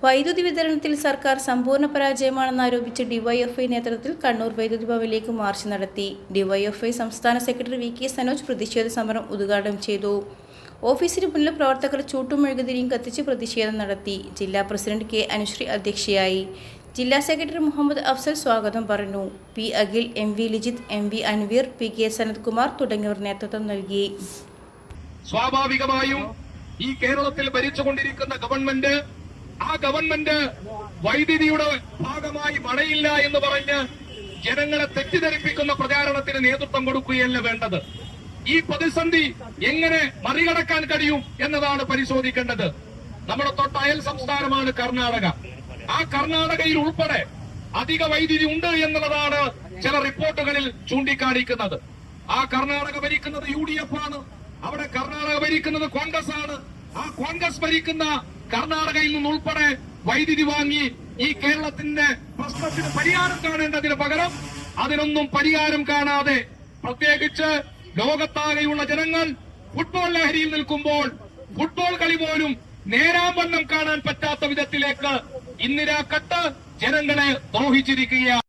വൈദ്യുതി വിതരണത്തിൽ സർക്കാർ സമ്പൂർണ്ണ പരാജയമാണെന്നാരോപിച്ച് ഡിവൈഎഫ്ഐ നേതൃത്വത്തിൽ കണ്ണൂർ വൈദ്യുതി ഭവനിലേക്ക് മാർച്ച് നടത്തി. ഡിവൈഎഫ്ഐ സംസ്ഥാന സെക്രട്ടറി വി കെ സനോജ് പ്രതിഷേധ സമരം ഉദ്ഘാടനം ചെയ്തു. ഓഫീസിന് മുന്നിൽ പ്രവർത്തകർ ചൂട്ടും മെഴുകുതിരിയും കത്തിച്ച് പ്രതിഷേധം നടത്തി. ജില്ലാ പ്രസിഡന്റ് കെ അനുശ്രീ അധ്യക്ഷയായി. ജില്ലാ സെക്രട്ടറി മുഹമ്മദ് അഫ്സൽ സ്വാഗതം പറഞ്ഞു. P Akhil, M V Lijith, M V Anveer, P K Sanath Kumar തുടങ്ങിയവർ നേതൃത്വം നൽകി. സ്വാഭാവികമായും ഈ കേരളത്തിൽ ഭരിച്ചുകൊണ്ടിരിക്കുന്ന ഗവൺമെന്റ്, ആ ഗവൺമെന്റ് വൈദ്യുതിയുടെ ഭാഗമായി മഴയില്ല എന്ന് പറഞ്ഞ് ജനങ്ങളെ തെറ്റിദ്ധരിപ്പിക്കുന്ന പ്രചാരണത്തിന് നേതൃത്വം കൊടുക്കുകയല്ല വേണ്ടത്. ഈ പ്രതിസന്ധി എങ്ങനെ മറികടക്കാൻ കഴിയും എന്നതാണ് പരിശോധിക്കേണ്ടത്. നമ്മുടെ തൊട്ടയൽ സംസ്ഥാനമാണ് കർണാടക. ആ കർണാടകയിൽ ഉൾപ്പെടെ അധിക വൈദ്യുതി ഉണ്ട് എന്നുള്ളതാണ് ചില റിപ്പോർട്ടുകളിൽ ചൂണ്ടിക്കാണിക്കുന്നത്. ആ കർണാടക ഭരിക്കുന്നത് UDF ആണ്. അവിടെ കർണാടക ഭരിക്കുന്നത് കോൺഗ്രസ് ആണ്. ആ കോൺഗ്രസ് ഭരിക്കുന്ന കർണാടകയിൽ നിന്നുൾപ്പെടെ വൈദ്യുതി വാങ്ങി ഈ കേരളത്തിന്റെ പ്രശ്നത്തിന് പരിഹാരം കാണേണ്ടതിന് പകരം അതിനൊന്നും പരിഹാരം കാണാതെ, പ്രത്യേകിച്ച് ലോകത്താകെയുള്ള ജനങ്ങൾ ഫുട്ബോൾ ലഹരിയിൽ നിൽക്കുമ്പോൾ ഫുട്ബോൾ കളി പോലും നേരാവണ്ണം കാണാൻ പറ്റാത്ത വിധത്തിലേക്ക് ഇന്ദിരാ കട്ട് ജനങ്ങളെ ദ്രോഹിച്ചിരിക്കുകയാണ്.